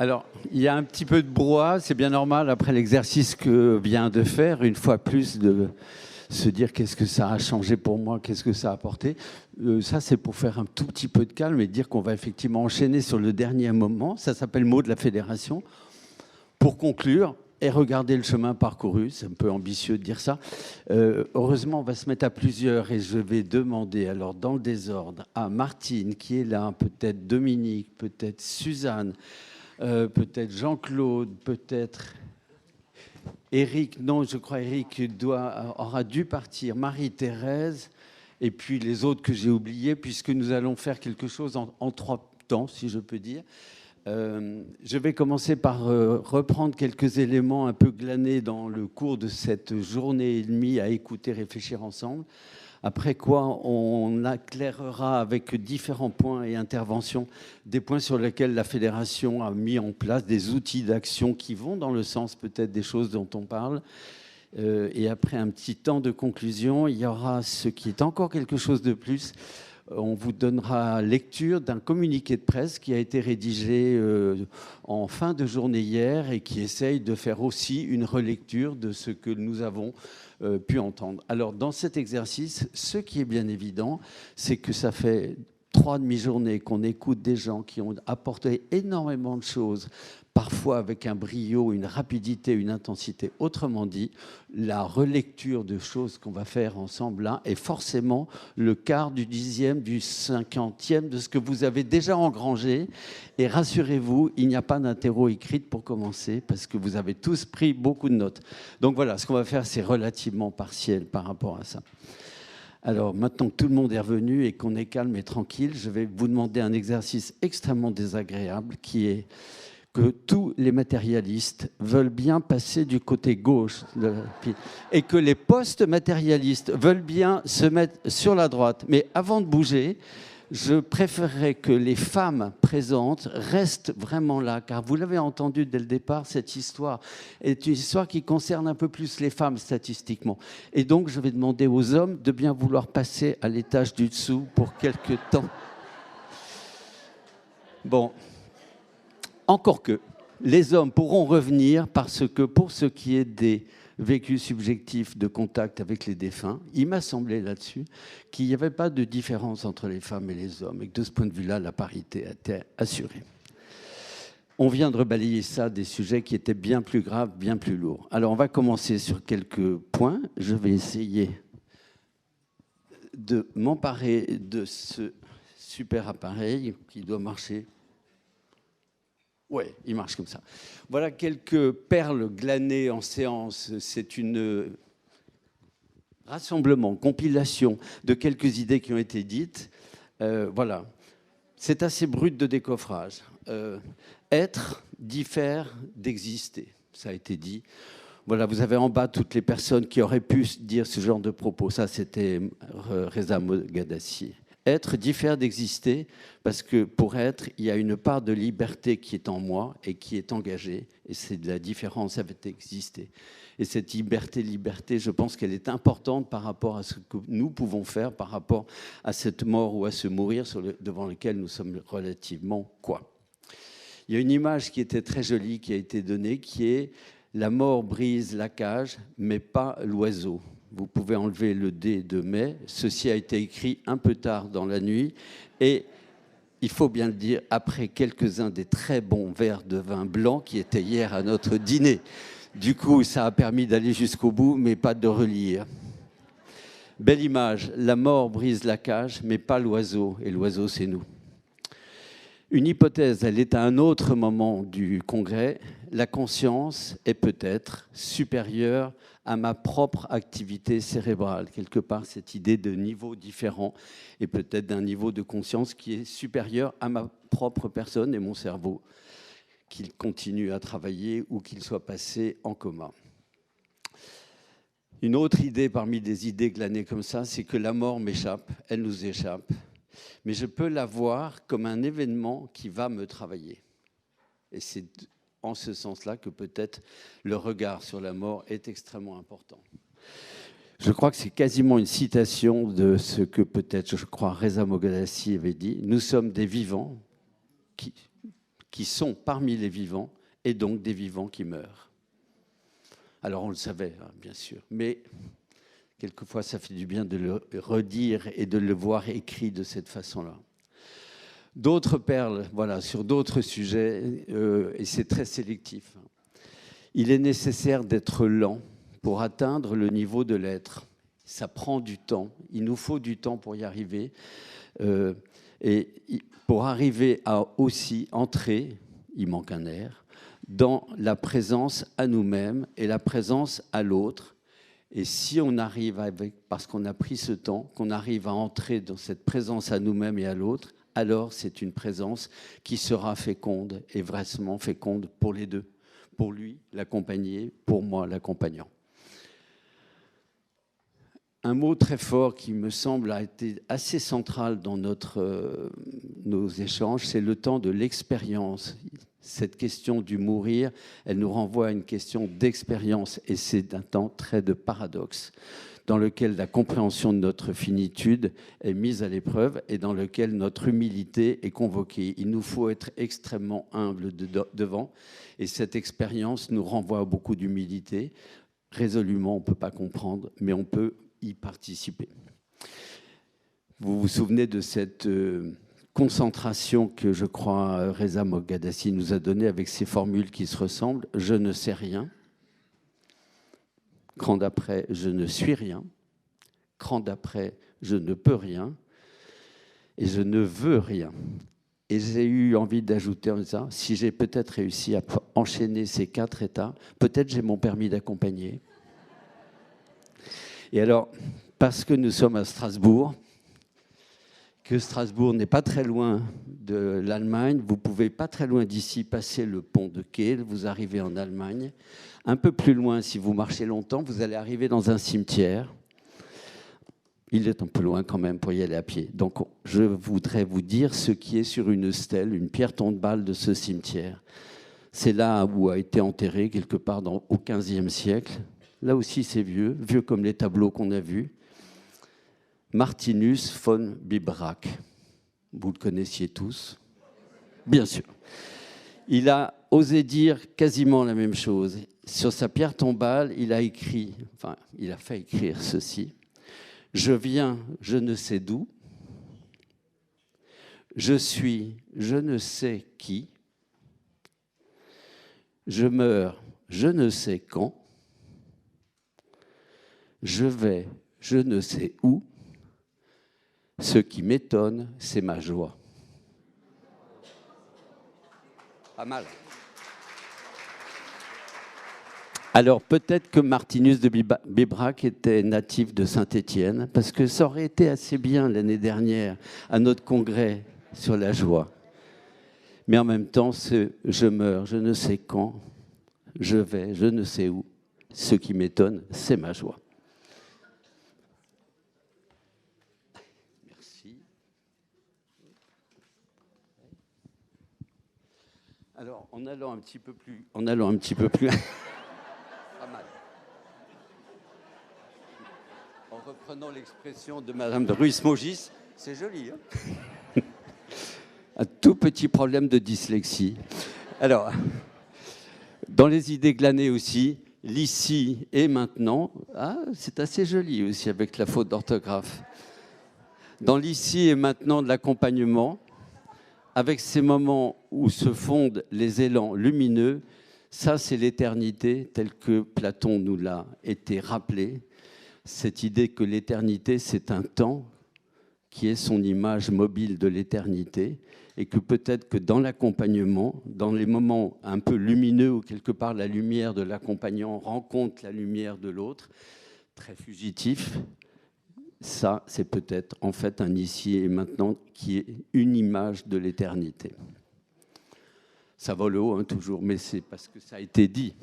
Alors, il y a un petit peu de brouhaha, c'est bien normal après l'exercice que vient de faire, une fois plus, de se dire qu'est-ce que ça a changé pour moi, qu'est-ce que ça a apporté. Ça, c'est pour faire un tout petit peu de calme et dire qu'on va effectivement enchaîner sur le dernier moment. Ça s'appelle mot de la fédération. Pour conclure et regarder le chemin parcouru, c'est un peu ambitieux de dire ça. Heureusement, on va se mettre à plusieurs et je vais demander, alors dans le désordre, à Martine qui est là, peut-être Dominique, peut-être Suzanne, peut-être Jean-Claude, peut-être Eric. Non, je crois Eric aura dû partir. Marie-Thérèse, et puis les autres que j'ai oubliés, puisque nous allons faire quelque chose en trois temps, si je peux dire. Je vais commencer par reprendre quelques éléments un peu glanés dans le cours de cette journée et demie à écouter, réfléchir ensemble. Après quoi, on éclairera avec différents points et interventions des points sur lesquels la Fédération a mis en place des outils d'action qui vont dans le sens peut-être des choses dont on parle. Et après un petit temps de conclusion, il y aura ce qui est encore quelque chose de plus. On vous donnera lecture d'un communiqué de presse qui a été rédigé en fin de journée hier et qui essaye de faire aussi une relecture de ce que nous avons pu entendre. Alors, dans cet exercice, ce qui est bien évident, c'est que ça fait 3 demi-journées qu'on écoute des gens qui ont apporté énormément de choses, parfois avec un brio, une rapidité, une intensité. Autrement dit, la relecture de choses qu'on va faire ensemble là est forcément le quart, du dixième, du cinquantième de ce que vous avez déjà engrangé. Et rassurez-vous, il n'y a pas d'interro écrite pour commencer, parce que vous avez tous pris beaucoup de notes. Donc voilà, ce qu'on va faire, c'est relativement partiel par rapport à ça. Alors, maintenant que tout le monde est revenu et qu'on est calme et tranquille, je vais vous demander un exercice extrêmement désagréable qui est que tous les matérialistes veulent bien passer du côté gauche et que les post-matérialistes veulent bien se mettre sur la droite. Mais avant de bouger, je préférerais que les femmes présentes restent vraiment là, car vous l'avez entendu dès le départ, cette histoire est une histoire qui concerne un peu plus les femmes statistiquement. Et donc, je vais demander aux hommes de bien vouloir passer à l'étage du dessous pour quelque temps. Bon. Encore que les hommes pourront revenir parce que pour ce qui est des vécus subjectifs de contact avec les défunts, il m'a semblé là-dessus qu'il n'y avait pas de différence entre les femmes et les hommes et que de ce point de vue-là, la parité était assurée. On vient de rebalayer ça des sujets qui étaient bien plus graves, bien plus lourds. Alors on va commencer sur quelques points. Je vais essayer de m'emparer de ce super appareil qui doit marcher. Oui, il marche comme ça. Voilà quelques perles glanées en séance. C'est une rassemblement, compilation de quelques idées qui ont été dites. Voilà. C'est assez brut de décoffrage. Être diffère d'exister. Ça a été dit. Voilà, vous avez en bas toutes les personnes qui auraient pu dire ce genre de propos. Ça, c'était Reza Moghadassi. Être diffère d'exister parce que pour être, il y a une part de liberté qui est en moi et qui est engagée. Et c'est de la différence avec exister. Et cette liberté, je pense qu'elle est importante par rapport à ce que nous pouvons faire, par rapport à cette mort ou à ce mourir devant lequel nous sommes relativement quoi. Il y a une image qui était très jolie qui a été donnée qui est « La mort brise la cage, mais pas l'oiseau ». Vous pouvez enlever le D de mai. Ceci a été écrit un peu tard dans la nuit. Et il faut bien le dire, après quelques-uns des très bons verres de vin blanc qui étaient hier à notre dîner. Du coup, ça a permis d'aller jusqu'au bout, mais pas de relire. Belle image. La mort brise la cage, mais pas l'oiseau. Et l'oiseau, c'est nous. Une hypothèse, elle est à un autre moment du congrès. La conscience est peut-être supérieure à ma propre activité cérébrale. Quelque part, cette idée de niveau différent et peut-être d'un niveau de conscience qui est supérieur à ma propre personne et mon cerveau, qu'il continue à travailler ou qu'il soit passé en coma. Une autre idée parmi des idées glanées comme ça, c'est que la mort m'échappe, elle nous échappe. Mais je peux la voir comme un événement qui va me travailler. Et c'est en ce sens-là que peut-être le regard sur la mort est extrêmement important. Je crois que c'est quasiment une citation de ce que peut-être, je crois, Reza Moghadassi avait dit. Nous sommes des vivants qui sont parmi les vivants et donc des vivants qui meurent. Alors on le savait, hein, bien sûr, mais quelquefois ça fait du bien de le redire et de le voir écrit de cette façon-là. D'autres perles, voilà, sur d'autres sujets, et c'est très sélectif. Il est nécessaire d'être lent pour atteindre le niveau de l'être. Ça prend du temps, il nous faut du temps pour y arriver. Et pour arriver à aussi entrer, il manque un air, dans la présence à nous-mêmes et la présence à l'autre. Et si on arrive, parce qu'on a pris ce temps, qu'on arrive à entrer dans cette présence à nous-mêmes et à l'autre, alors c'est une présence qui sera féconde et vraiment féconde pour les deux. Pour lui, l'accompagné, pour moi, l'accompagnant. Un mot très fort qui me semble a été assez central dans nos échanges, c'est le temps de l'expérience. Cette question du mourir, elle nous renvoie à une question d'expérience et c'est un temps très de paradoxe dans lequel la compréhension de notre finitude est mise à l'épreuve et dans lequel notre humilité est convoquée. Il nous faut être extrêmement humble devant et cette expérience nous renvoie à beaucoup d'humilité. Résolument, on ne peut pas comprendre, mais on peut y participer. Vous vous souvenez de cette concentration que je crois Reza Moghadassi nous a donnée avec ces formules qui se ressemblent. Je ne sais rien. Cran d'après, je ne suis rien. Cran d'après, je ne peux rien. Et je ne veux rien. Et j'ai eu envie d'ajouter en disant, si j'ai peut-être réussi à enchaîner ces 4 états, peut-être j'ai mon permis d'accompagner. Et alors, parce que nous sommes à Strasbourg, que Strasbourg n'est pas très loin de l'Allemagne, vous pouvez pas très loin d'ici passer le pont de Kehl, vous arrivez en Allemagne. Un peu plus loin, si vous marchez longtemps, vous allez arriver dans un cimetière. Il est un peu loin quand même pour y aller à pied. Donc, je voudrais vous dire ce qui est sur une stèle, une pierre tombale de ce cimetière. C'est là où a été enterré, quelque part au XVe siècle. Là aussi, c'est vieux, vieux comme les tableaux qu'on a vus. Martinus von Bibrak. Vous le connaissiez tous? Bien sûr. Il a osé dire quasiment la même chose. Sur sa pierre tombale, il a fait écrire ceci. Je viens, je ne sais d'où. Je suis, je ne sais qui. Je meurs, je ne sais quand. Je vais, je ne sais où. Ce qui m'étonne, c'est ma joie. Pas mal. Alors peut-être que Martinus de Bibrak était natif de Saint-Étienne, parce que ça aurait été assez bien l'année dernière à notre congrès sur la joie. Mais en même temps, je meurs, je ne sais quand, je vais, je ne sais où. Ce qui m'étonne, c'est ma joie. Merci. Alors, en allant un petit peu plus... Pas mal. En reprenant l'expression de Madame de Ruiz-Mogis, c'est joli, hein? Un tout petit problème de dyslexie. Alors, dans les idées glanées aussi, l'ici et maintenant, c'est assez joli aussi avec la faute d'orthographe. Dans l'ici et maintenant de l'accompagnement, avec ces moments où se fondent les élans lumineux, ça, c'est l'éternité, telle que Platon nous l'a été rappelé. Cette idée que l'éternité, c'est un temps qui est son image mobile de l'éternité, et que peut-être que dans l'accompagnement, dans les moments un peu lumineux, où quelque part la lumière de l'accompagnant rencontre la lumière de l'autre, très fugitif, ça, c'est peut-être en fait un ici et maintenant qui est une image de l'éternité. Ça vole haut, hein, toujours, mais c'est parce que ça a été dit.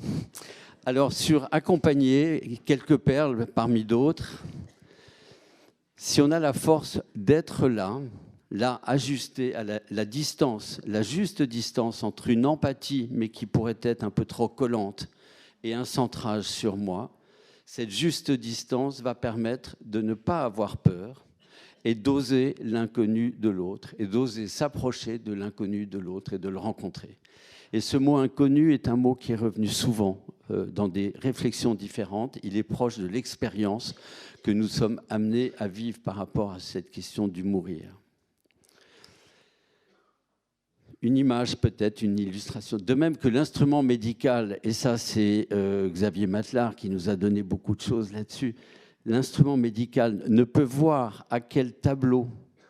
Alors, sur accompagner, quelques perles parmi d'autres. Si on a la force d'être là, ajusté à la distance, la juste distance entre une empathie, mais qui pourrait être un peu trop collante, et un centrage sur moi, cette juste distance va permettre de ne pas avoir peur et d'oser l'inconnu de l'autre, et d'oser s'approcher de l'inconnu de l'autre et de le rencontrer. Et ce mot inconnu est un mot qui est revenu souvent dans des réflexions différentes. Il est proche de l'expérience que nous sommes amenés à vivre par rapport à cette question du mourir. Une image peut-être, une illustration. De même que l'instrument médical, et ça c'est Xavier Matelar qui nous a donné beaucoup de choses là-dessus, l'instrument médical ne peut voir à quel tableau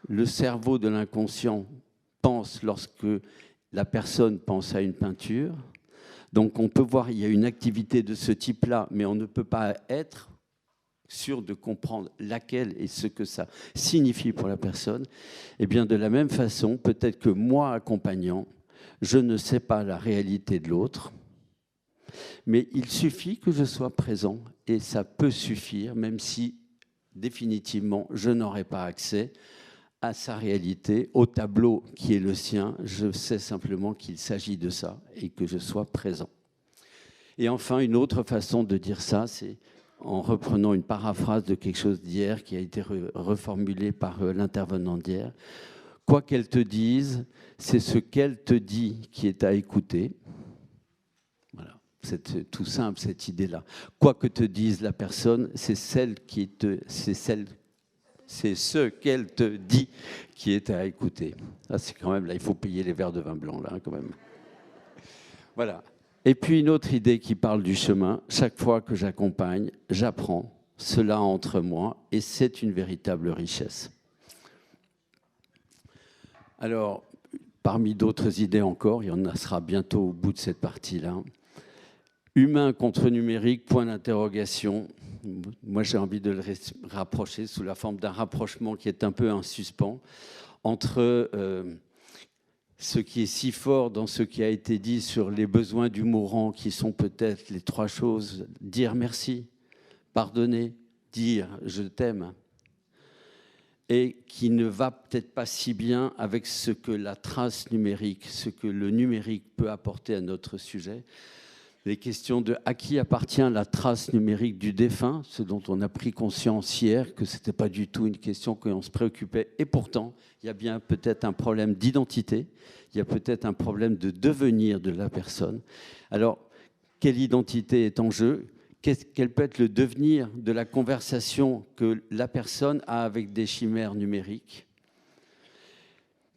le cerveau de l'inconscient pense lorsque la personne pense à une peinture. Donc on peut voir, il y a une activité de ce type-là, mais on ne peut pas être sûr de comprendre laquelle et ce que ça signifie pour la personne. Eh bien, de la même façon, peut-être que moi, accompagnant, je ne sais pas la réalité de l'autre, mais il suffit que je sois présent et ça peut suffire, même si définitivement je n'aurai pas accès à sa réalité, au tableau qui est le sien. Je sais simplement qu'il s'agit de ça et que je sois présent. Et enfin, une autre façon de dire ça, c'est en reprenant une paraphrase de quelque chose d'hier qui a été reformulé par l'intervenant d'hier. Quoi qu'elle te dise, c'est ce qu'elle te dit qui est à écouter. Voilà, c'est tout simple cette idée-là. Quoi que te dise la personne, c'est ce qu'elle te dit qui est à écouter. Ah, c'est quand même là, il faut payer les verres de vin blanc là, quand même. Voilà. Et puis une autre idée qui parle du chemin. Chaque fois que j'accompagne, j'apprends cela entre moi et c'est une véritable richesse. Alors, parmi d'autres idées encore, il y en sera bientôt au bout de cette partie-là. Humain contre numérique, point d'interrogation. Moi, j'ai envie de le rapprocher sous la forme d'un rapprochement qui est un peu un suspens entre ce qui est si fort dans ce qui a été dit sur les besoins du mourant, qui sont peut-être les trois choses: dire merci, pardonner, dire je t'aime, et qui ne va peut-être pas si bien avec ce que la trace numérique, ce que le numérique peut apporter à notre sujet. Les questions de à qui appartient la trace numérique du défunt, ce dont on a pris conscience hier, que ce n'était pas du tout une question qu'on se préoccupait. Et pourtant, il y a bien peut-être un problème d'identité, il y a peut-être un problème de devenir de la personne. Alors, quelle identité est en jeu ? Quel peut être le devenir de la conversation que la personne a avec des chimères numériques ?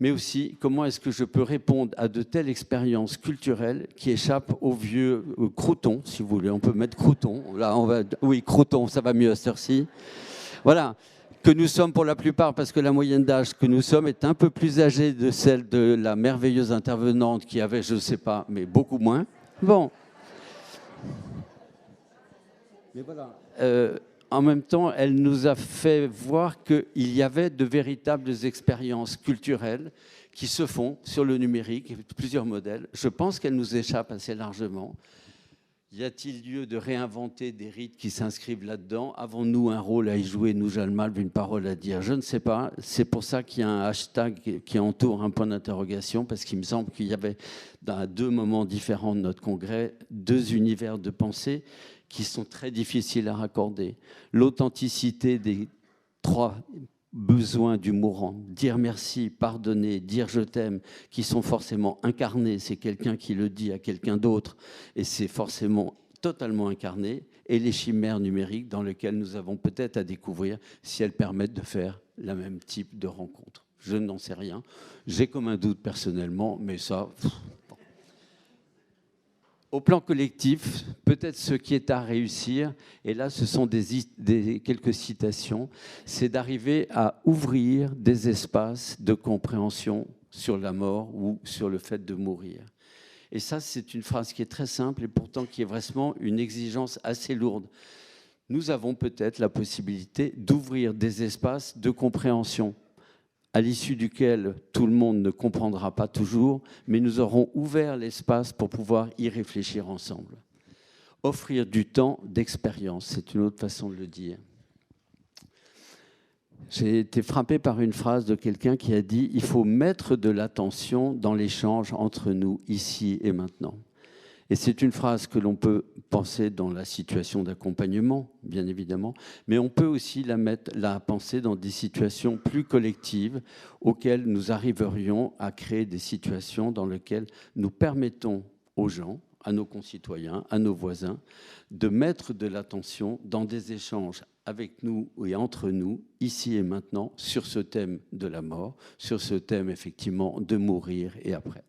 Mais aussi, comment est-ce que je peux répondre à de telles expériences culturelles qui échappent aux vieux croutons, si vous voulez. On peut mettre crouton. Là, oui, crouton, ça va mieux à cette heure-ci. Voilà, que nous sommes pour la plupart, parce que la moyenne d'âge que nous sommes est un peu plus âgée de celle de la merveilleuse intervenante qui avait, je ne sais pas, mais beaucoup moins. Bon. Mais voilà. En même temps, elle nous a fait voir qu'il y avait de véritables expériences culturelles qui se font sur le numérique, plusieurs modèles. Je pense qu'elles nous échappent assez largement. Y a-t-il lieu de réinventer des rites qui s'inscrivent là-dedans ? Avons-nous un rôle à y jouer, nous, Jalmal, une parole à dire ? Je ne sais pas. C'est pour ça qu'il y a un hashtag qui entoure un point d'interrogation, parce qu'il me semble qu'il y avait, à deux moments différents de notre congrès, deux univers de pensée qui sont très difficiles à raccorder. L'authenticité des trois besoins du mourant, dire merci, pardonner, dire je t'aime, qui sont forcément incarnés, c'est quelqu'un qui le dit à quelqu'un d'autre, et c'est forcément totalement incarné, et les chimères numériques dans lesquelles nous avons peut-être à découvrir si elles permettent de faire le même type de rencontre. Je n'en sais rien. J'ai comme un doute personnellement, mais ça... Au plan collectif, peut-être ce qui est à réussir, et là ce sont quelques citations, c'est d'arriver à ouvrir des espaces de compréhension sur la mort ou sur le fait de mourir. Et ça, c'est une phrase qui est très simple et pourtant qui est vraiment une exigence assez lourde. Nous avons peut-être la possibilité d'ouvrir des espaces de compréhension à l'issue duquel tout le monde ne comprendra pas toujours, mais nous aurons ouvert l'espace pour pouvoir y réfléchir ensemble. Offrir du temps d'expérience, c'est une autre façon de le dire. J'ai été frappé par une phrase de quelqu'un qui a dit « Il faut mettre de l'attention dans l'échange entre nous, ici et maintenant ». Et c'est une phrase que l'on peut penser dans la situation d'accompagnement, bien évidemment, mais on peut aussi la penser dans des situations plus collectives auxquelles nous arriverions à créer des situations dans lesquelles nous permettons aux gens, à nos concitoyens, à nos voisins, de mettre de l'attention dans des échanges avec nous et entre nous, ici et maintenant, sur ce thème de la mort, sur ce thème effectivement de mourir et après.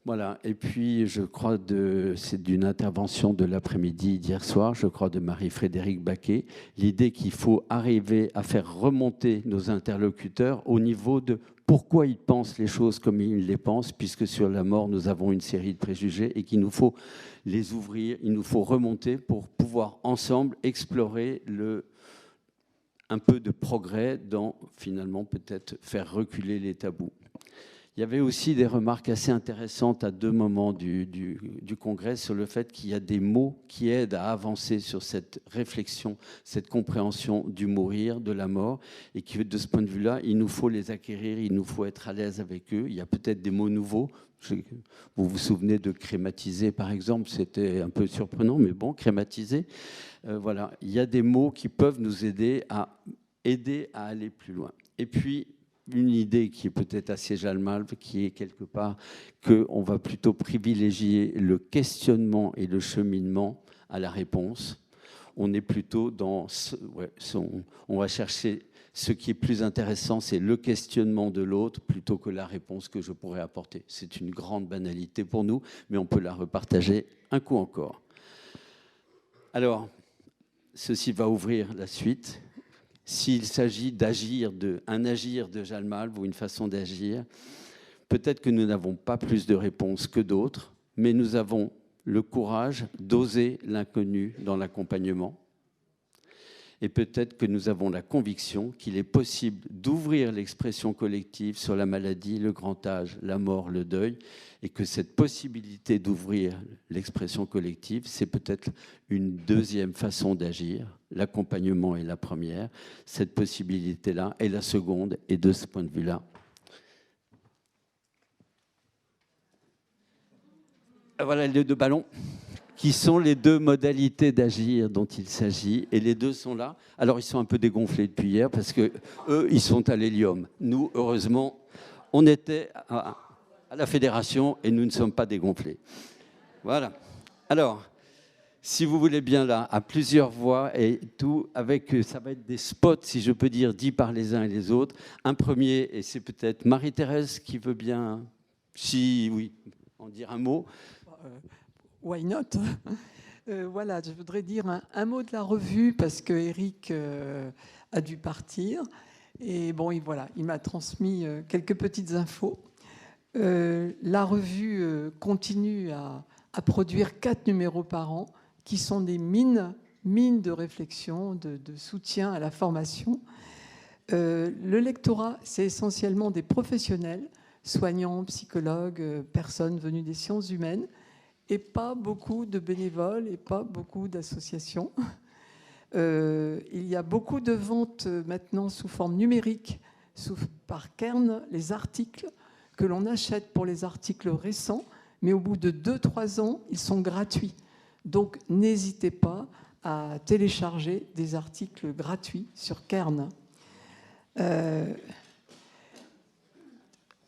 Voilà, et puis je crois c'est d'une intervention de l'après-midi d'hier soir, je crois de Marie-Frédérique Baquet, l'idée qu'il faut arriver à faire remonter nos interlocuteurs au niveau de pourquoi ils pensent les choses comme ils les pensent, puisque sur la mort, nous avons une série de préjugés et qu'il nous faut les ouvrir, il nous faut remonter pour pouvoir ensemble explorer un peu de progrès dans, finalement, peut-être faire reculer les tabous. Il y avait aussi des remarques assez intéressantes à deux moments du congrès sur le fait qu'il y a des mots qui aident à avancer sur cette réflexion, cette compréhension du mourir, de la mort, et que de ce point de vue-là, il nous faut les acquérir, il nous faut être à l'aise avec eux. Il y a peut-être des mots nouveaux. Vous vous souvenez de crématiser, par exemple, c'était un peu surprenant, mais bon, crématiser. Voilà, il y a des mots qui peuvent nous aider à aller plus loin. Et puis, une idée qui est peut-être assez jalmalve, qui est quelque part qu'on va plutôt privilégier le questionnement et le cheminement à la réponse. On est plutôt dans... on va chercher ce qui est plus intéressant, c'est le questionnement de l'autre plutôt que la réponse que je pourrais apporter. C'est une grande banalité pour nous, mais on peut la repartager un coup encore. Alors, ceci va ouvrir la suite. S'il s'agit d'agir, un agir de Jalmalve ou une façon d'agir, peut-être que nous n'avons pas plus de réponses que d'autres, mais nous avons le courage d'oser l'inconnu dans l'accompagnement. Et peut-être que nous avons la conviction qu'il est possible d'ouvrir l'expression collective sur la maladie, le grand âge, la mort, le deuil, et que cette possibilité d'ouvrir l'expression collective, c'est peut-être une deuxième façon d'agir. L'accompagnement est la première, cette possibilité-là est la seconde, et de ce point de vue-là, voilà les deux ballons, qui sont les deux modalités d'agir dont il s'agit, et les deux sont là. Alors, ils sont un peu dégonflés depuis hier, parce que eux, ils sont à l'hélium. Nous, heureusement, on était à la fédération, et nous ne sommes pas dégonflés. Voilà. Alors, si vous voulez bien là, à plusieurs voix, et tout, ça va être des spots, si je peux dire, dits par les uns et les autres. Un premier, et c'est peut-être Marie-Thérèse qui veut bien, si oui, en dire un mot. Why not? Voilà, je voudrais dire un mot de la revue parce que Eric a dû partir. Et bon, voilà, il m'a transmis quelques petites infos. La revue continue à produire 4 numéros par an qui sont des mines de réflexion, de soutien à la formation. Le lectorat, c'est essentiellement des professionnels, soignants, psychologues, personnes venues des sciences humaines, et pas beaucoup de bénévoles et pas beaucoup d'associations. Il y a beaucoup de ventes maintenant sous forme numérique, par Kern, les articles que l'on achète pour les articles récents, mais au bout de 2-3 ans, ils sont gratuits. Donc n'hésitez pas à télécharger des articles gratuits sur Kern.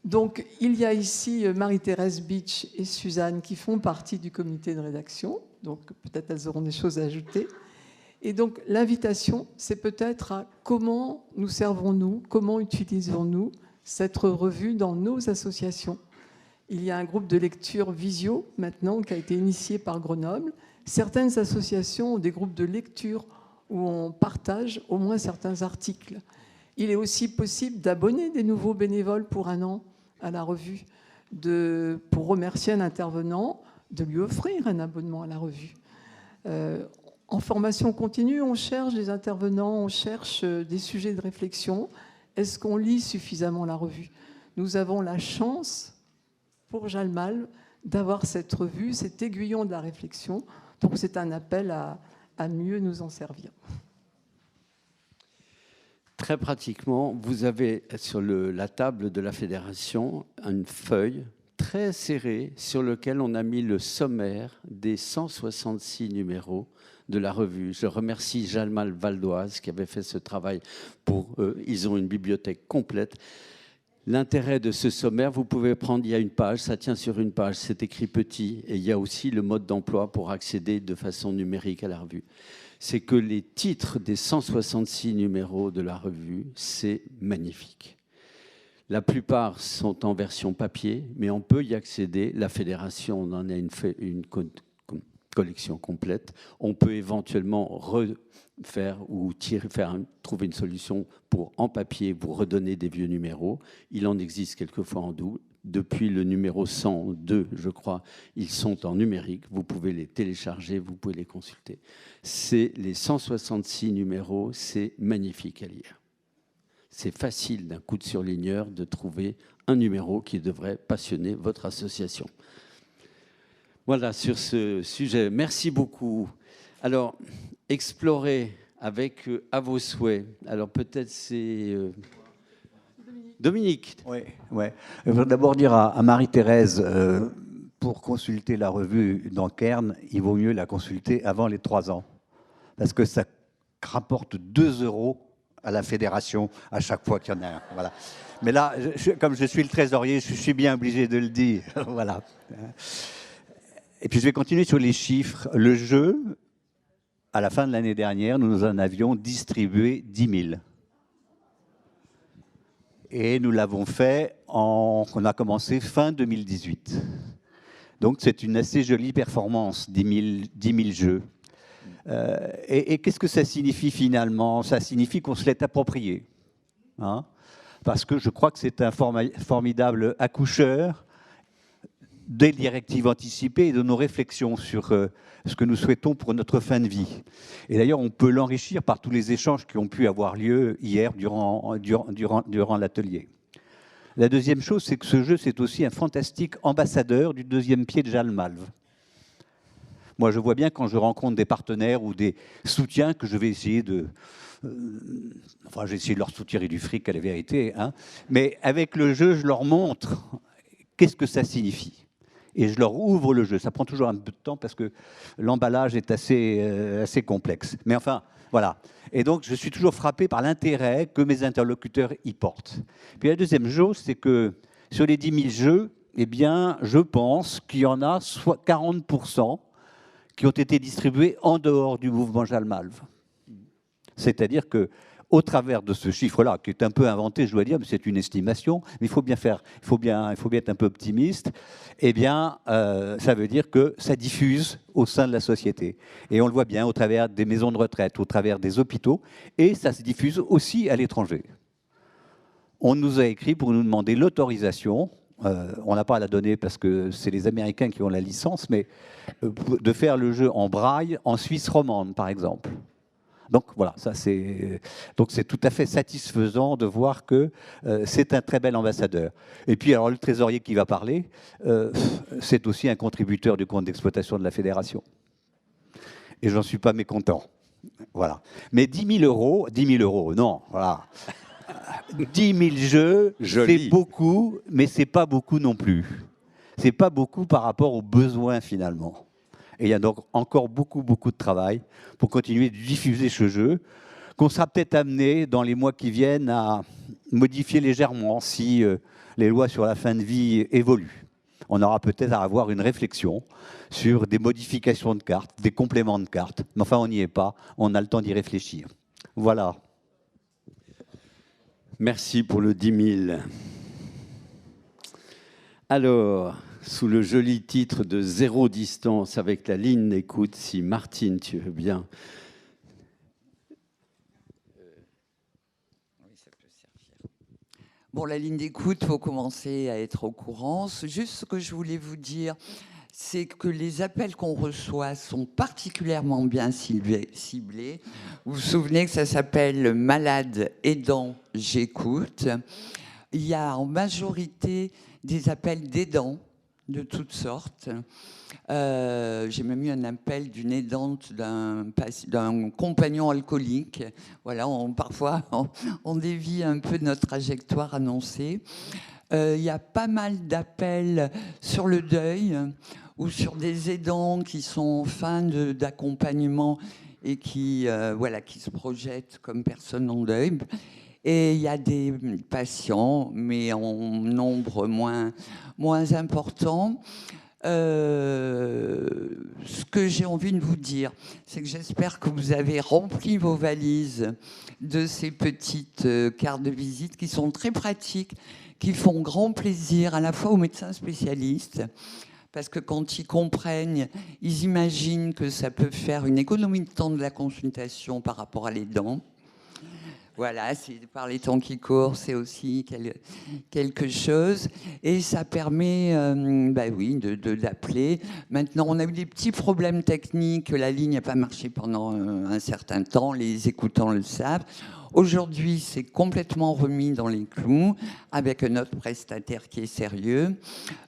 Donc, il y a ici Marie-Thérèse Beach et Suzanne qui font partie du comité de rédaction. Donc, peut-être elles auront des choses à ajouter. Et donc, l'invitation, c'est peut-être à comment nous servons-nous, comment utilisons-nous cette revue dans nos associations. Il y a un groupe de lecture visio, maintenant, qui a été initié par Grenoble. Certaines associations ont des groupes de lecture où on partage au moins certains articles. Il est aussi possible d'abonner des nouveaux bénévoles pour 1 an à la revue, pour remercier un intervenant, de lui offrir un abonnement à la revue. En formation continue, on cherche des intervenants, on cherche des sujets de réflexion. Est-ce qu'on lit suffisamment la revue? Nous avons la chance, pour Jalmalve, d'avoir cette revue, cet aiguillon de la réflexion. Donc c'est un appel à mieux nous en servir. Très pratiquement, vous avez sur la table de la fédération une feuille très serré sur lequel on a mis le sommaire des 166 numéros de la revue. Je remercie Jalmal Valdoise qui avait fait ce travail pour eux. Ils ont une bibliothèque complète. L'intérêt de ce sommaire, vous pouvez prendre, il y a une page, ça tient sur une page, c'est écrit petit, et il y a aussi le mode d'emploi pour accéder de façon numérique à la revue. C'est que les titres des 166 numéros de la revue, c'est magnifique. La plupart sont en version papier, mais on peut y accéder. La fédération on en a une collection complète. On peut éventuellement refaire ou trouver une solution pour, en papier, vous redonner des vieux numéros. Il en existe quelquefois en double. Depuis le numéro 102, je crois, ils sont en numérique. Vous pouvez les télécharger, vous pouvez les consulter. C'est les 166 numéros, c'est magnifique à lire. C'est facile d'un coup de surligneur de trouver un numéro qui devrait passionner votre association. Voilà, sur ce sujet, merci beaucoup. Alors, explorer avec à vos souhaits. Alors peut-être c'est Dominique. Oui, ouais. Je voudrais d'abord dire à Marie-Thérèse, pour consulter la revue dans Cairn, il vaut mieux la consulter avant les 3 ans, parce que ça rapporte 2 € à la fédération à chaque fois qu'il y en a un. Voilà. Mais là, comme je suis le trésorier, je suis bien obligé de le dire. Voilà. Et puis je vais continuer sur les chiffres. Le jeu, à la fin de l'année dernière, nous en avions distribué 10 000. Et nous l'avons fait, on a commencé fin 2018. Donc c'est une assez jolie performance, 10 000 jeux. Et qu'est-ce que ça signifie finalement? Ça signifie qu'on se l'est approprié. Hein, parce que je crois que c'est un formidable accoucheur des directives anticipées et de nos réflexions sur ce que nous souhaitons pour notre fin de vie. Et d'ailleurs, on peut l'enrichir par tous les échanges qui ont pu avoir lieu hier durant l'atelier. La deuxième chose, c'est que ce jeu, c'est aussi un fantastique ambassadeur du deuxième pied de Jalmal. Moi, je vois bien quand je rencontre des partenaires ou des soutiens que je vais essayer de... j'ai essayé de leur soutirer du fric à la vérité. Hein, mais avec le jeu, je leur montre qu'est-ce que ça signifie. Et je leur ouvre le jeu. Ça prend toujours un peu de temps parce que l'emballage est assez complexe. Mais enfin, voilà. Et donc, je suis toujours frappé par l'intérêt que mes interlocuteurs y portent. Puis la deuxième chose, c'est que sur les 10 000 jeux, eh bien, je pense qu'il y en a soit 40% qui ont été distribués en dehors du mouvement Jalmalv. C'est-à-dire que, au travers de ce chiffre-là, qui est un peu inventé, je dois dire, mais c'est une estimation, mais il faut bien être un peu optimiste, eh bien, ça veut dire que ça diffuse au sein de la société. Et on le voit bien au travers des maisons de retraite, au travers des hôpitaux, et ça se diffuse aussi à l'étranger. On nous a écrit pour nous demander l'autorisation, on n'a pas à la donner parce que c'est les Américains qui ont la licence, mais de faire le jeu en braille en Suisse romande, par exemple. Donc voilà, donc c'est tout à fait satisfaisant de voir que c'est un très bel ambassadeur. Et puis alors le trésorier qui va parler, c'est aussi un contributeur du compte d'exploitation de la fédération. Et j'en suis pas mécontent. Voilà. Mais 10 000 €, non, voilà. 10 000 jeux, c'est beaucoup, mais c'est pas beaucoup non plus. C'est pas beaucoup par rapport aux besoins finalement. Et il y a donc encore beaucoup de travail pour continuer de diffuser ce jeu, qu'on sera peut-être amené dans les mois qui viennent à modifier légèrement si les lois sur la fin de vie évoluent. On aura peut-être à avoir une réflexion sur des modifications de cartes, des compléments de cartes. Mais enfin, on n'y est pas, on a le temps d'y réfléchir. Voilà. Merci pour le 10 000. Alors, sous le joli titre de Zéro distance avec la ligne d'écoute, si Martine, tu veux bien. Oui, ça peut servir. Bon, la ligne d'écoute, il faut commencer à être au courant. Juste ce que je voulais vous dire, c'est que les appels qu'on reçoit sont particulièrement bien ciblés. Vous vous souvenez que ça s'appelle « Malade aidant, j'écoute ». Il y a en majorité des appels d'aidants de toutes sortes. J'ai même eu un appel d'une aidante d'un compagnon alcoolique. Voilà, parfois, on dévie un peu notre trajectoire annoncée. Il y a pas mal d'appels sur le deuil ou sur des aidants qui sont en fin d'accompagnement et qui, voilà, qui se projettent comme personnes en deuil. Et il y a des patients, mais en nombre moins important. Ce que j'ai envie de vous dire, c'est que j'espère que vous avez rempli vos valises de ces petites cartes de visite qui sont très pratiques, qui font grand plaisir à la fois aux médecins spécialistes, parce que quand ils comprennent, ils imaginent que ça peut faire une économie de temps de la consultation par rapport à l'aidant. Voilà, c'est par les temps qui courent, c'est aussi quelque chose. Et ça permet, bah oui, d'appeler. Maintenant, on a eu des petits problèmes techniques. La ligne n'a pas marché pendant un certain temps. Les écoutants le savent. Aujourd'hui, c'est complètement remis dans les clous avec un autre prestataire qui est sérieux.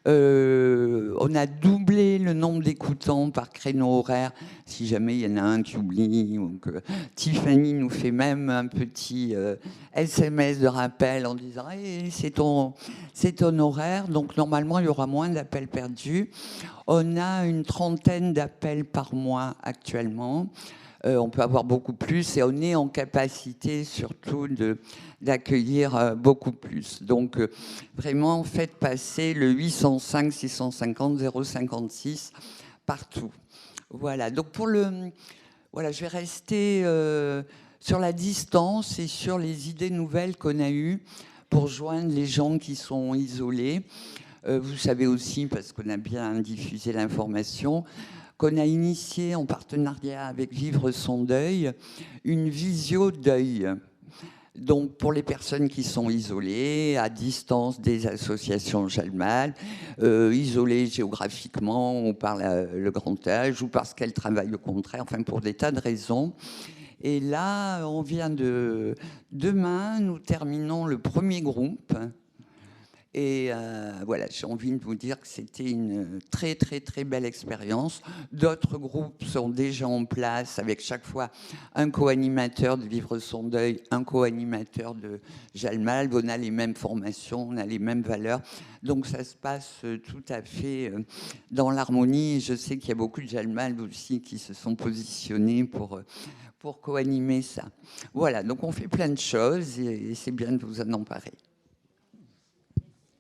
On a doublé le nombre d'écoutants par créneau horaire. Si jamais il y en a un qui oublie, ou que Tiffany nous fait même un petit SMS de rappel en disant hey, c'est ton horaire. Donc normalement, il y aura moins d'appels perdus. On a une trentaine d'appels par mois actuellement. On peut avoir beaucoup plus et on est en capacité surtout d'accueillir beaucoup plus. Donc vraiment, faites passer le 805 650 056 partout. Voilà, donc voilà, je vais rester sur la distance et sur les idées nouvelles qu'on a eues pour joindre les gens qui sont isolés. Vous savez aussi, parce qu'on a bien diffusé l'information, qu'on a initié en partenariat avec Vivre son deuil, une visio deuil. Donc pour les personnes qui sont isolées, à distance des associations Jalmal, isolées géographiquement ou par le grand âge ou parce qu'elles travaillent au contraire, enfin pour des tas de raisons. Et là, on vient demain, nous terminons le premier groupe. Et voilà, j'ai envie de vous dire que c'était une très, très, très belle expérience. D'autres groupes sont déjà en place avec chaque fois un co-animateur de Vivre son deuil, un co-animateur de Jalmal. On a les mêmes formations, on a les mêmes valeurs. Donc ça se passe tout à fait dans l'harmonie. Je sais qu'il y a beaucoup de Jalmal aussi qui se sont positionnés pour co-animer ça. Voilà, donc on fait plein de choses et c'est bien de vous en emparer.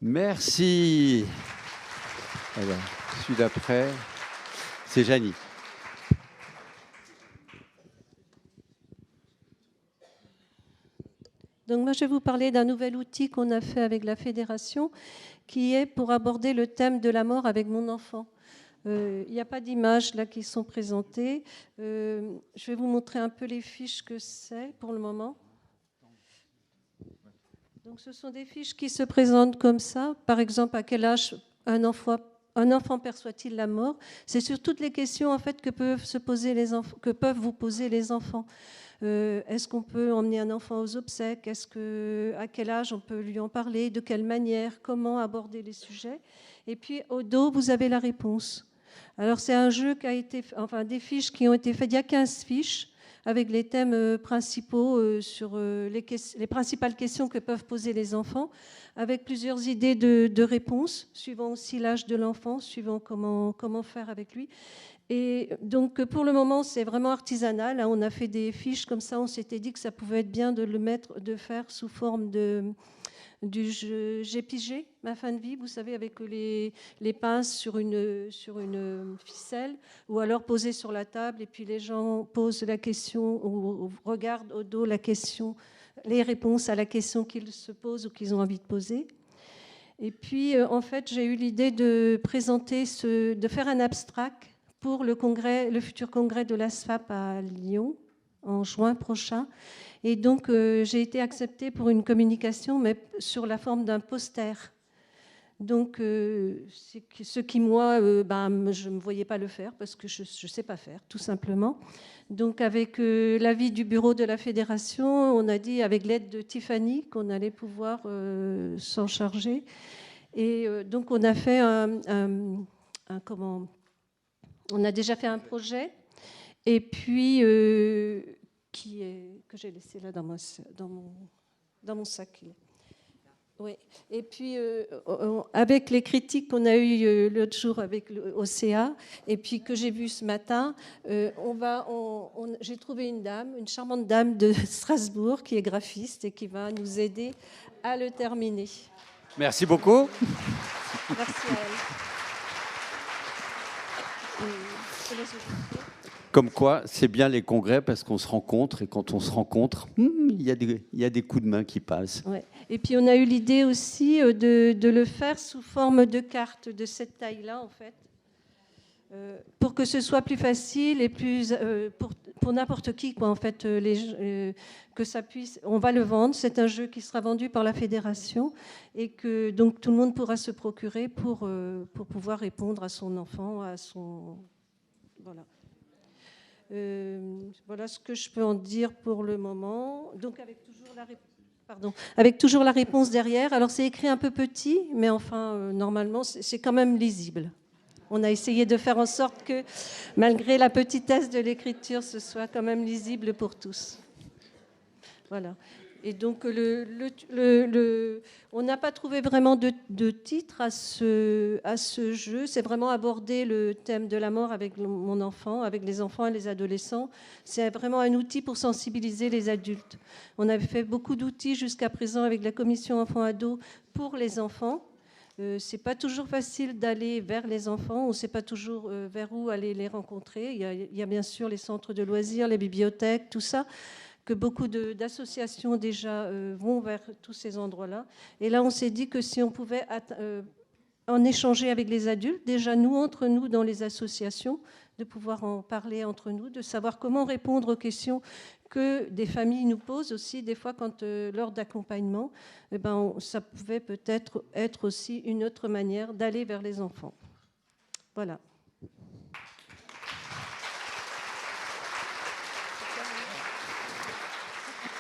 Merci. Alors, celui d'après, c'est Janie. Donc moi, je vais vous parler d'un nouvel outil qu'on a fait avec la fédération, qui est pour aborder le thème de la mort avec mon enfant. Il n'y a pas d'images là qui sont présentées. Je vais vous montrer un peu les fiches que c'est pour le moment. Donc, ce sont des fiches qui se présentent comme ça. Par exemple, à quel âge un enfant perçoit-il la mort? C'est sur toutes les questions en fait que peuvent vous poser les enfants. Est-ce qu'on peut emmener un enfant aux obsèques? À quel âge on peut lui en parler? De quelle manière? Comment aborder les sujets? Et puis au dos, vous avez la réponse. Alors c'est un jeu qui a été, enfin des fiches qui ont été faites. Il y a 15 fiches avec les thèmes principaux sur les principales questions que peuvent poser les enfants, avec plusieurs idées de réponses, suivant aussi l'âge de l'enfant, suivant comment faire avec lui. Et donc, pour le moment, c'est vraiment artisanal. On a fait des fiches comme ça. On s'était dit que ça pouvait être bien de faire sous forme du jeu J'ai pigé ma fin de vie, vous savez, avec les pinces sur une ficelle, ou alors posées sur la table, et puis les gens posent la question ou regardent au dos la question, les réponses à la question qu'ils se posent ou qu'ils ont envie de poser. Et puis, en fait, j'ai eu l'idée de de faire un abstract pour le futur congrès de l'ASFAP à Lyon, en juin prochain. Et donc, j'ai été acceptée pour une communication, mais sur la forme d'un poster. Donc, ce qui, moi, je ne me voyais pas le faire, parce que je ne sais pas faire, tout simplement. Donc, avec l'avis du bureau de la fédération, on a dit, avec l'aide de Tiffany, qu'on allait pouvoir s'en charger. Et donc, on a fait on a déjà fait un projet, et puis que j'ai laissé là dans mon sac. Oui, et puis avec les critiques qu'on a eues l'autre jour avec l'OCA, et puis que j'ai vu ce matin, j'ai trouvé une charmante dame de Strasbourg qui est graphiste et qui va nous aider à le terminer. Merci beaucoup. Merci à elle. Je laisse vous. Comme quoi, c'est bien les congrès parce qu'on se rencontre et quand on se rencontre, il y a des coups de main qui passent. Ouais. Et puis on a eu l'idée aussi de le faire sous forme de carte de cette taille-là, en fait, pour que ce soit plus facile et plus pour n'importe qui, quoi. En fait, que ça puisse. On va le vendre. C'est un jeu qui sera vendu par la fédération et que donc tout le monde pourra se procurer pour pouvoir répondre à son enfant, à son voilà. Voilà ce que je peux en dire pour le moment. Donc avec toujours la réponse derrière. Alors c'est écrit un peu petit, mais enfin normalement c'est quand même lisible. On a essayé de faire en sorte que malgré la petitesse de l'écriture, ce soit quand même lisible pour tous. Voilà. Et donc, on n'a pas trouvé vraiment de titre à ce jeu. C'est vraiment aborder le thème de la mort avec mon enfant, avec les enfants et les adolescents. C'est vraiment un outil pour sensibiliser les adultes. On avait fait beaucoup d'outils jusqu'à présent avec la commission enfants-ados pour les enfants. C'est pas toujours facile d'aller vers les enfants. On ne sait pas toujours vers où aller les rencontrer. Il y a bien sûr les centres de loisirs, les bibliothèques, tout ça, que beaucoup d'associations déjà vont vers tous ces endroits-là. Et là, on s'est dit que si on pouvait en échanger avec les adultes, déjà nous, entre nous, dans les associations, de pouvoir en parler entre nous, de savoir comment répondre aux questions que des familles nous posent aussi, des fois, lors d'accompagnement, ça pouvait peut-être être aussi une autre manière d'aller vers les enfants. Voilà.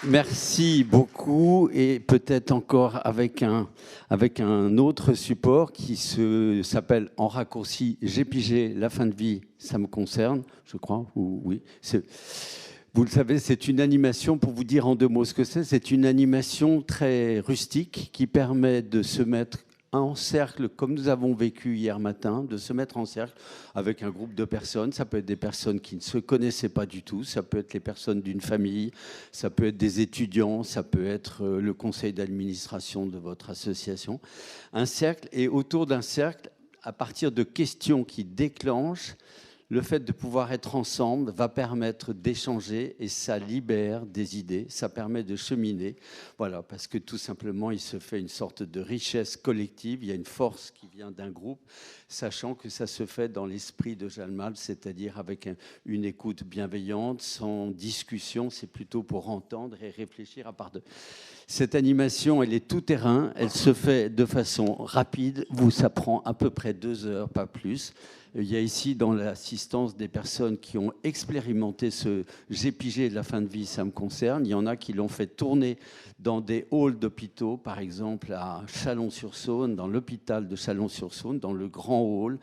Merci beaucoup et peut-être encore avec un autre support qui s'appelle en raccourci J'ai pigé la fin de vie, ça me concerne, je crois, ou oui. Vous le savez, c'est une animation, pour vous dire en 2 mots ce que c'est une animation très rustique qui permet de se mettre en cercle, comme nous avons vécu hier matin, de se mettre en cercle avec un groupe de personnes. Ça peut être des personnes qui ne se connaissaient pas du tout, ça peut être les personnes d'une famille, ça peut être des étudiants, ça peut être le conseil d'administration de votre association. Un cercle, et autour d'un cercle, à partir de questions qui déclenchent, le fait de pouvoir être ensemble va permettre d'échanger et ça libère des idées, ça permet de cheminer. Voilà, parce que tout simplement, il se fait une sorte de richesse collective, il y a une force qui vient d'un groupe, sachant que ça se fait dans l'esprit de Jeanne Mal, c'est-à-dire avec une écoute bienveillante, sans discussion, c'est plutôt pour entendre et réfléchir à part de... Cette animation, elle est tout terrain, elle se fait de façon rapide, ça prend à peu près 2 heures, pas plus. Il y a ici dans l'assistance des personnes qui ont expérimenté ce « J'ai pigé de la fin de vie, ça me concerne ». Il y en a qui l'ont fait tourner dans des halls d'hôpitaux, par exemple à Chalon-sur-Saône, dans l'hôpital de Chalon-sur-Saône, dans le grand hall.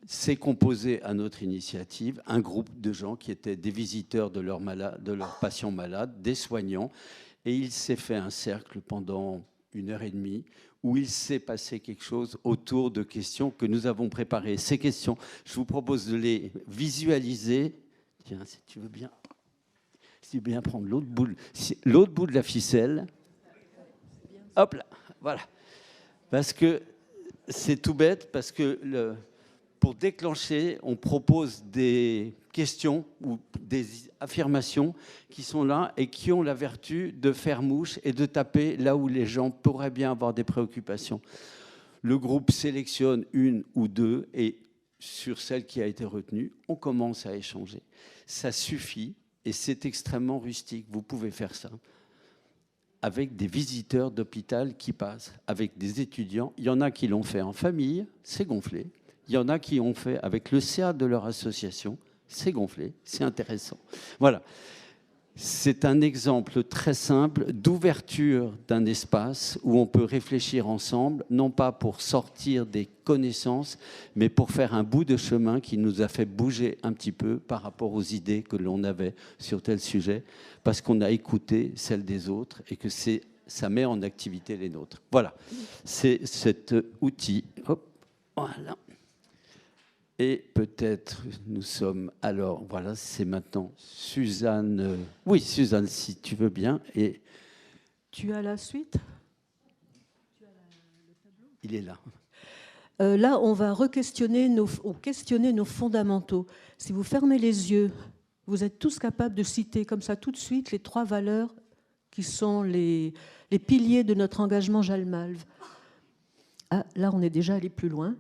C'est composé à notre initiative un groupe de gens qui étaient des visiteurs de leurs patients malades, des soignants. Et il s'est fait un cercle pendant 1h30 où il s'est passé quelque chose autour de questions que nous avons préparées. Ces questions, je vous propose de les visualiser. Tiens, si tu veux bien prendre l'autre bout de la ficelle. Hop là, voilà. Parce que c'est tout bête, parce que pour déclencher, on propose des questions ou des affirmations qui sont là et qui ont la vertu de faire mouche et de taper là où les gens pourraient bien avoir des préoccupations. Le groupe sélectionne 1 ou 2 et sur celle qui a été retenue, on commence à échanger. Ça suffit et c'est extrêmement rustique. Vous pouvez faire ça avec des visiteurs d'hôpital qui passent, avec des étudiants. Il y en a qui l'ont fait en famille, c'est gonflé. Il y en a qui ont fait avec le CA de leur association, c'est gonflé, c'est intéressant. Voilà. C'est un exemple très simple d'ouverture d'un espace où on peut réfléchir ensemble, non pas pour sortir des connaissances, mais pour faire un bout de chemin qui nous a fait bouger un petit peu par rapport aux idées que l'on avait sur tel sujet, parce qu'on a écouté celles des autres et que c'est ça met en activité les nôtres. Voilà, c'est cet outil. Hop, voilà. Et peut-être nous sommes... Alors, voilà, c'est maintenant Suzanne. Oui, Suzanne, si tu veux bien. Et Tu as la suite? il est là. Là, on va questionner nos fondamentaux. Si vous fermez les yeux, vous êtes tous capables de citer comme ça tout de suite les 3 valeurs qui sont les piliers de notre engagement Jalmalve. Ah, là, on est déjà allé plus loin.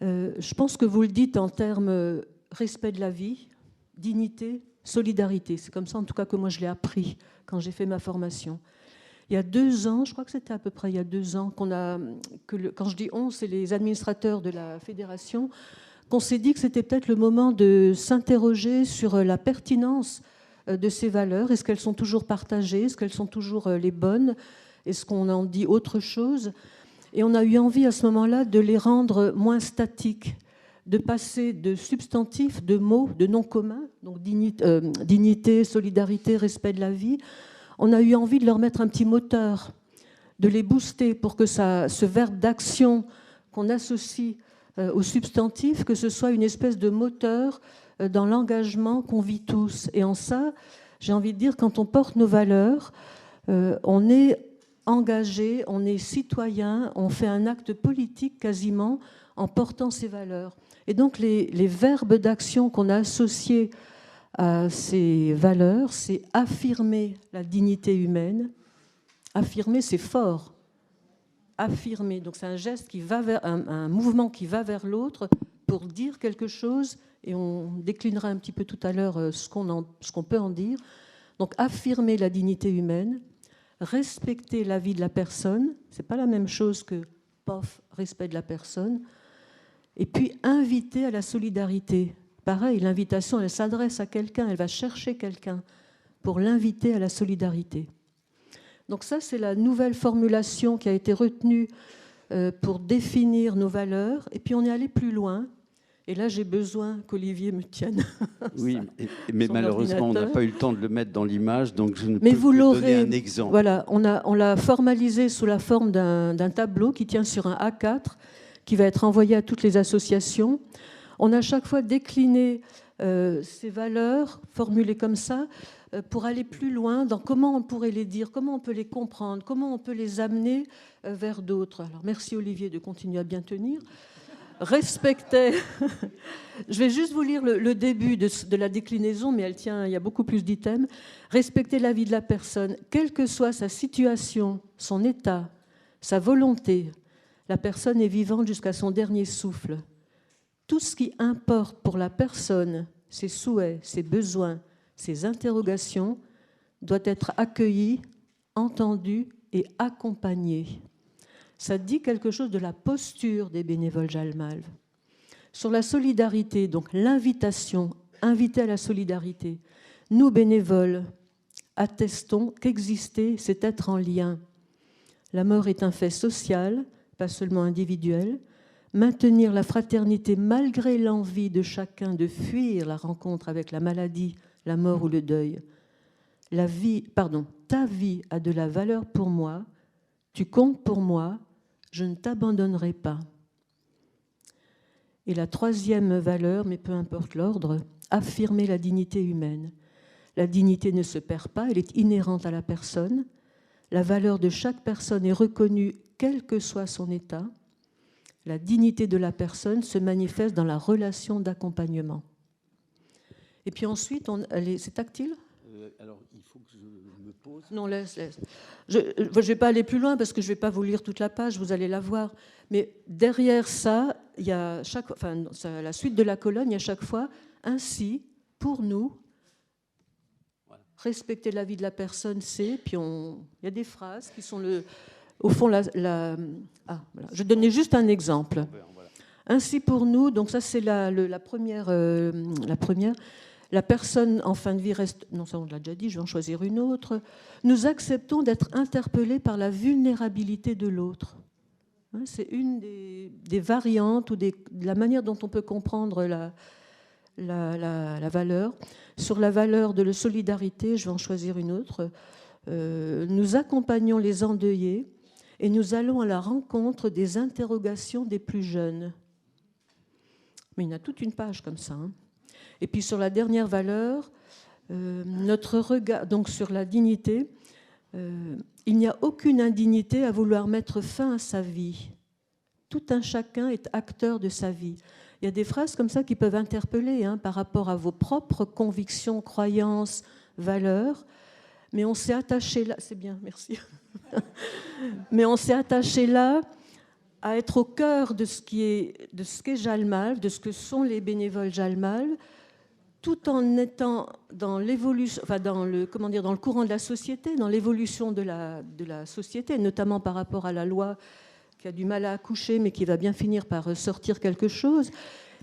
Je pense que vous le dites en termes respect de la vie, dignité, solidarité. C'est comme ça, en tout cas, que moi, je l'ai appris quand j'ai fait ma formation. Il y a 2 ans, je crois que c'était à peu près il y a 2 ans, quand je dis on, c'est les administrateurs de la fédération, qu'on s'est dit que c'était peut-être le moment de s'interroger sur la pertinence de ces valeurs. Est-ce qu'elles sont toujours partagées? Est-ce qu'elles sont toujours les bonnes? Est-ce qu'on en dit autre chose? Et on a eu envie à ce moment-là de les rendre moins statiques, de passer de substantifs, de mots, de noms communs, donc dignité, solidarité, respect de la vie. On a eu envie de leur mettre un petit moteur, de les booster pour que ce verbe d'action qu'on associe au substantif, que ce soit une espèce de moteur dans l'engagement qu'on vit tous. Et en ça, j'ai envie de dire, quand on porte nos valeurs, on est engagé, on est citoyen, on fait un acte politique quasiment en portant ces valeurs. Et donc les verbes d'action qu'on a associés à ces valeurs, c'est affirmer la dignité humaine. Affirmer, c'est fort. Affirmer, donc c'est un geste qui va vers un mouvement qui va vers l'autre pour dire quelque chose, et on déclinera un petit peu tout à l'heure ce qu'on peut en dire. Donc affirmer la dignité humaine, respecter la vie de la personne, c'est pas la même chose que respect de la personne, et puis inviter à la solidarité. Pareil, l'invitation, elle s'adresse à quelqu'un, elle va chercher quelqu'un pour l'inviter à la solidarité. Donc ça, c'est la nouvelle formulation qui a été retenue pour définir nos valeurs. Et puis on est allé plus loin. Et là, j'ai besoin qu'Olivier me tienne. Oui, mais malheureusement, on n'a pas eu le temps de le mettre dans l'image, donc je ne mais peux vous que l'aurez, donner un exemple. Voilà, on l'a formalisé sous la forme d'un tableau qui tient sur un A4, qui va être envoyé à toutes les associations. On a chaque fois décliné ces valeurs, formulées comme ça, pour aller plus loin dans comment on pourrait les dire, comment on peut les comprendre, comment on peut les amener vers d'autres. Alors, merci Olivier de continuer à bien tenir. Respecter. Je vais juste vous lire le début de la déclinaison, mais il y a beaucoup plus d'items. Respecter la vie de la personne, quelle que soit sa situation, son état, sa volonté. La personne est vivante jusqu'à son dernier souffle. Tout ce qui importe pour la personne, ses souhaits, ses besoins, ses interrogations, doit être accueilli, entendu et accompagné. Ça dit quelque chose de la posture des bénévoles Jalmalve. Sur la solidarité, donc l'invitation, inviter à la solidarité, nous bénévoles attestons qu'exister, c'est être en lien. La mort est un fait social, pas seulement individuel. Maintenir la fraternité malgré l'envie de chacun de fuir la rencontre avec la maladie, la mort ou le deuil. Ta vie a de la valeur pour moi, tu comptes pour moi, je ne t'abandonnerai pas. Et la 3e valeur, mais peu importe l'ordre, affirmer la dignité humaine. La dignité ne se perd pas, elle est inhérente à la personne. La valeur de chaque personne est reconnue, quel que soit son état. La dignité de la personne se manifeste dans la relation d'accompagnement. Et puis ensuite, c'est tactile ? Alors, il faut que je me pose. Non, laisse. Je ne vais pas aller plus loin parce que je ne vais pas vous lire toute la page, vous allez la voir. Mais derrière ça, il y a la suite de la colonne, il y a chaque fois « Ainsi, pour nous, voilà. Respecter la vie de la personne, c'est... » Puis il y a des phrases qui sont au fond, voilà. Je donnais juste un exemple. Voilà. Ainsi pour nous, donc ça c'est la première. La personne en fin de vie reste... Non, ça on l'a déjà dit, je vais en choisir une autre. Nous acceptons d'être interpellés par la vulnérabilité de l'autre. C'est une des variantes ou de la manière dont on peut comprendre la valeur. Sur la valeur de la solidarité, je vais en choisir une autre. nous accompagnons les endeuillés et nous allons à la rencontre des interrogations des plus jeunes. Mais il y en a toute une page comme ça. Hein. Et puis sur la dernière valeur, notre regard, donc sur la dignité, il n'y a aucune indignité à vouloir mettre fin à sa vie. Tout un chacun est acteur de sa vie. Il y a des phrases comme ça qui peuvent interpeller hein, par rapport à vos propres convictions, croyances, valeurs. Mais on s'est attaché là, c'est bien, merci. Mais on s'est attaché là à être au cœur de ce qu'est Jalmal, de ce que sont les bénévoles Jalmal, tout en étant dans l'évolution, enfin dans le courant de la société, dans l'évolution de la société, notamment par rapport à la loi qui a du mal à accoucher, mais qui va bien finir par sortir quelque chose,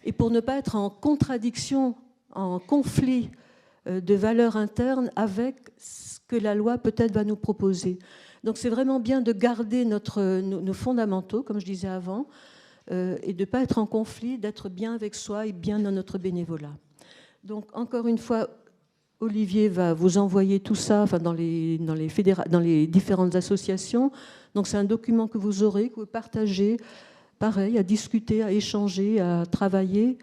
et pour ne pas être en contradiction, en conflit de valeurs internes avec ce que la loi peut-être va nous proposer. Donc c'est vraiment bien de garder nos fondamentaux, comme je disais avant, et de ne pas être en conflit, d'être bien avec soi et bien dans notre bénévolat. Donc encore une fois, Olivier va vous envoyer tout ça enfin, dans les différentes associations. Donc c'est un document que vous aurez, que vous partagez, pareil, à discuter, à échanger, à travailler.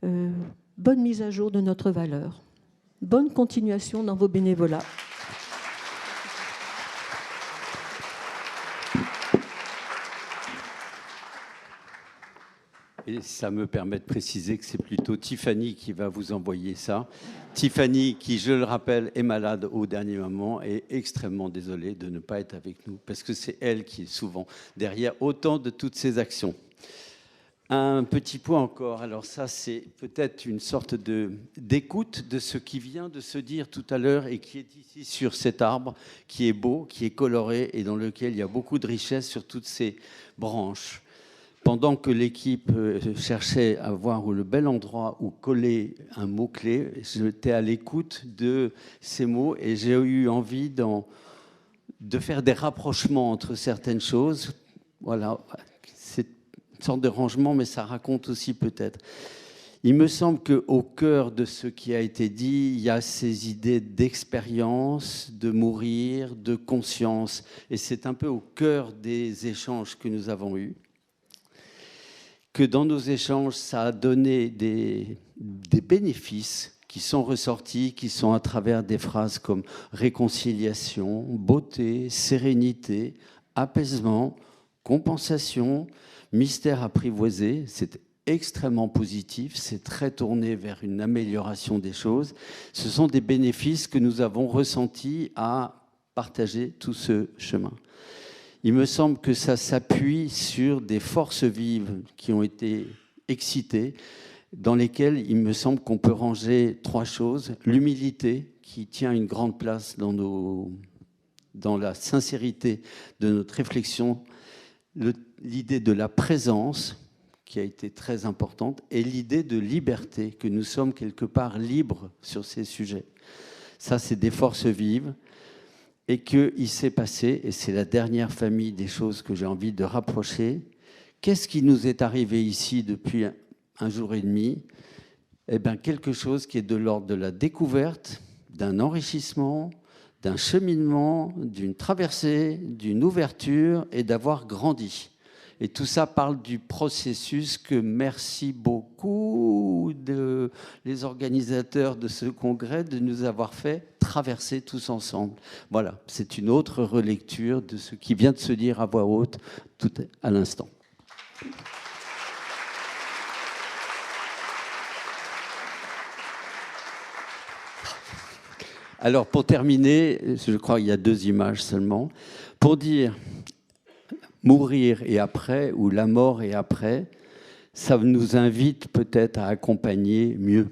Bonne mise à jour de notre valeur. Bonne continuation dans vos bénévolats. Et ça me permet de préciser que c'est plutôt Tiffany qui va vous envoyer ça. Tiffany, qui, je le rappelle, est malade au dernier moment, est extrêmement désolée de ne pas être avec nous, parce que c'est elle qui est souvent derrière autant de toutes ces actions. Un petit point encore, alors ça c'est peut-être une sorte d'écoute de ce qui vient de se dire tout à l'heure et qui est ici sur cet arbre, qui est beau, qui est coloré et dans lequel il y a beaucoup de richesse sur toutes ces branches. Pendant que l'équipe cherchait à voir où le bel endroit où coller un mot-clé, j'étais à l'écoute de ces mots et j'ai eu envie de faire des rapprochements entre certaines choses. Voilà, c'est une sorte de rangement, mais ça raconte aussi peut-être. Il me semble qu'au cœur de ce qui a été dit, il y a ces idées d'expérience, de mourir, de conscience. Et c'est un peu au cœur des échanges que nous avons eus. Que dans nos échanges, ça a donné des bénéfices qui sont ressortis, qui sont à travers des phrases comme réconciliation, beauté, sérénité, apaisement, compensation, mystère apprivoisé. C'est extrêmement positif, c'est très tourné vers une amélioration des choses. Ce sont des bénéfices que nous avons ressentis à partager tout ce chemin. Il me semble que ça s'appuie sur des forces vives qui ont été excitées, dans lesquelles il me semble qu'on peut ranger trois choses. L'humilité, qui tient une grande place dans la sincérité de notre réflexion, l'idée de la présence, qui a été très importante, et l'idée de liberté, que nous sommes quelque part libres sur ces sujets. Ça, c'est des forces vives. Et qu'il s'est passé, et c'est la dernière famille des choses que j'ai envie de rapprocher, qu'est-ce qui nous est arrivé ici depuis un jour et demi ? Eh bien, quelque chose qui est de l'ordre de la découverte, d'un enrichissement, d'un cheminement, d'une traversée, d'une ouverture et d'avoir grandi. Et tout ça parle du processus que merci beaucoup les organisateurs de ce congrès de nous avoir fait traverser tous ensemble. Voilà, c'est une autre relecture de ce qui vient de se dire à voix haute tout à l'instant. Alors, pour terminer, je crois qu'il y a 2 images seulement, pour dire mourir et après, ou la mort et après, ça nous invite peut-être à accompagner mieux.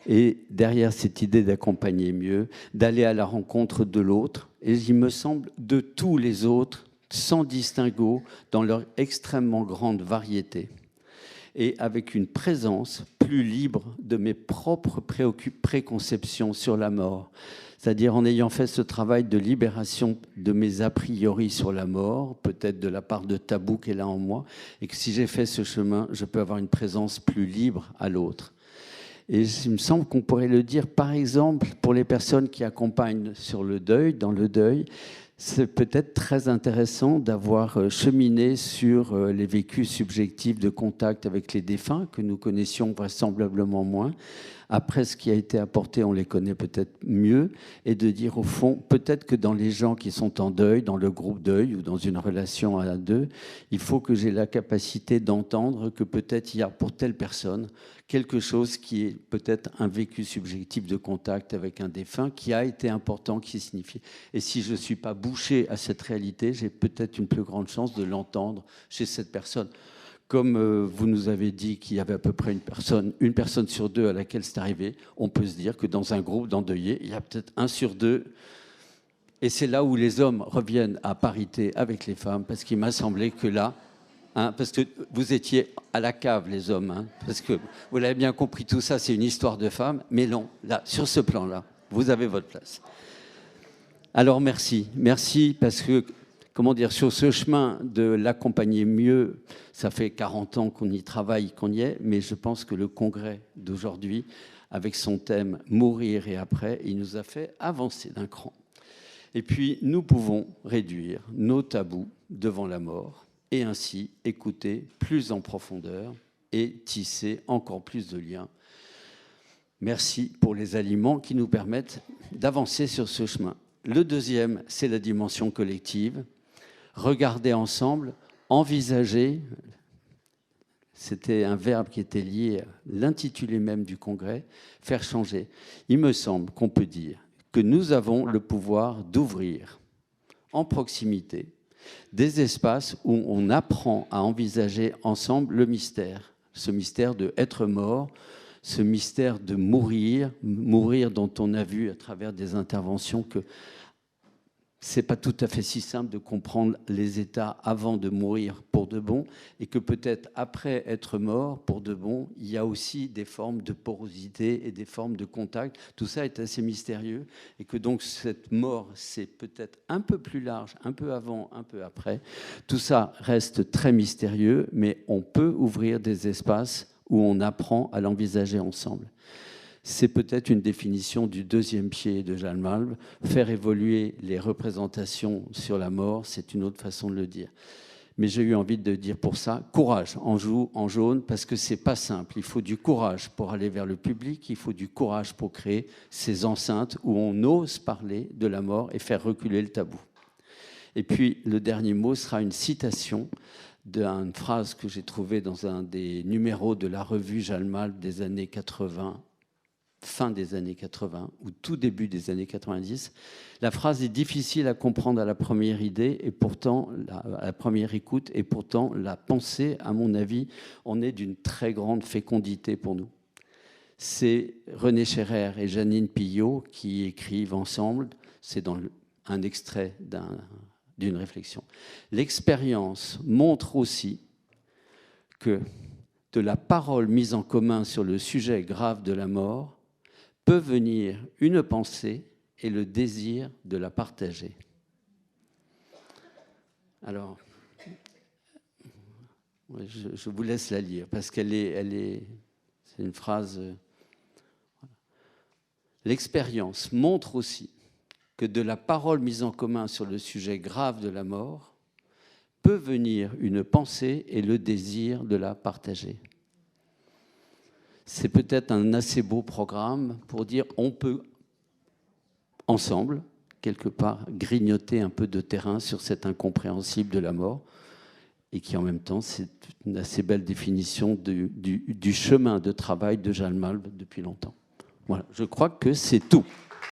Et derrière cette idée d'accompagner mieux, d'aller à la rencontre de l'autre, et il me semble de tous les autres, sans distinguo, dans leur extrêmement grande variété. Et avec une présence plus libre de mes propres préconceptions sur la mort. C'est-à-dire en ayant fait ce travail de libération de mes a priori sur la mort, peut-être de la part de tabou qu'elle a en moi, et que si j'ai fait ce chemin, je peux avoir une présence plus libre à l'autre. Et il me semble qu'on pourrait le dire, par exemple, pour les personnes qui accompagnent sur le deuil, dans le deuil, c'est peut-être très intéressant d'avoir cheminé sur les vécus subjectifs de contact avec les défunts, que nous connaissions vraisemblablement moins. Après, ce qui a été apporté, on les connaît peut-être mieux, et de dire au fond, peut-être que dans les gens qui sont en deuil, dans le groupe deuil ou dans une relation à deux, il faut que j'ai la capacité d'entendre que peut-être il y a pour telle personne quelque chose qui est peut-être un vécu subjectif de contact avec un défunt qui a été important, qui signifie. Et si je ne suis pas bouché à cette réalité, j'ai peut-être une plus grande chance de l'entendre chez cette personne. Comme vous nous avez dit qu'il y avait à peu près une personne sur deux à laquelle c'est arrivé, on peut se dire que dans un groupe d'endeuillés, il y a peut-être 1 sur 2. Et c'est là où les hommes reviennent à parité avec les femmes, parce qu'il m'a semblé que là, parce que vous étiez à la cave, les hommes, parce que vous l'avez bien compris, tout ça, c'est une histoire de femmes, mais non, là, sur ce plan-là, vous avez votre place. Alors merci, parce que, comment dire, sur ce chemin de l'accompagner mieux, ça fait 40 ans qu'on y travaille, qu'on y est, mais je pense que le congrès d'aujourd'hui, avec son thème « Mourir et après », il nous a fait avancer d'un cran. Et puis, nous pouvons réduire nos tabous devant la mort, et ainsi écouter plus en profondeur et tisser encore plus de liens. Merci pour les aliments qui nous permettent d'avancer sur ce chemin. Le deuxième, c'est la dimension collective. Regarder ensemble, envisager, c'était un verbe qui était lié à l'intitulé même du congrès, faire changer. Il me semble qu'on peut dire que nous avons le pouvoir d'ouvrir en proximité des espaces où on apprend à envisager ensemble le mystère, ce mystère de être mort, ce mystère de mourir dont on a vu à travers des interventions que c'est pas tout à fait si simple de comprendre les états avant de mourir pour de bon, et que peut-être après être mort pour de bon, il y a aussi des formes de porosité et des formes de contact. Tout ça est assez mystérieux, et que donc cette mort, c'est peut-être un peu plus large, un peu avant, un peu après. Tout ça reste très mystérieux, mais on peut ouvrir des espaces où on apprend à l'envisager ensemble. C'est peut-être une définition du deuxième pied de Jeanne Malm. Faire évoluer les représentations sur la mort, c'est une autre façon de le dire. Mais j'ai eu envie de dire pour ça, courage en jaune, parce que c'est pas simple. Il faut du courage pour aller vers le public, il faut du courage pour créer ces enceintes où on ose parler de la mort et faire reculer le tabou. Et puis, le dernier mot sera une citation d'une phrase que j'ai trouvée dans un des numéros de la revue Jeanne Malm des années 80, fin des années 80 ou tout début des années 90. La phrase est difficile à comprendre à la première idée et pourtant à la première écoute, et pourtant la pensée, à mon avis, en est d'une très grande fécondité pour nous. C'est René Scherrer et Jeannine Pillot qui écrivent ensemble, c'est dans un extrait d'une réflexion. L'expérience montre aussi que de la parole mise en commun sur le sujet grave de la mort peut venir une pensée et le désir de la partager. Alors, je vous laisse la lire, parce c'est une phrase. L'expérience montre aussi que de la parole mise en commun sur le sujet grave de la mort peut venir une pensée et le désir de la partager. C'est peut-être un assez beau programme pour dire on peut ensemble, quelque part, grignoter un peu de terrain sur cet incompréhensible de la mort, et qui en même temps, c'est une assez belle définition du chemin de travail de Jeanne Malm depuis longtemps. Voilà, je crois que c'est tout.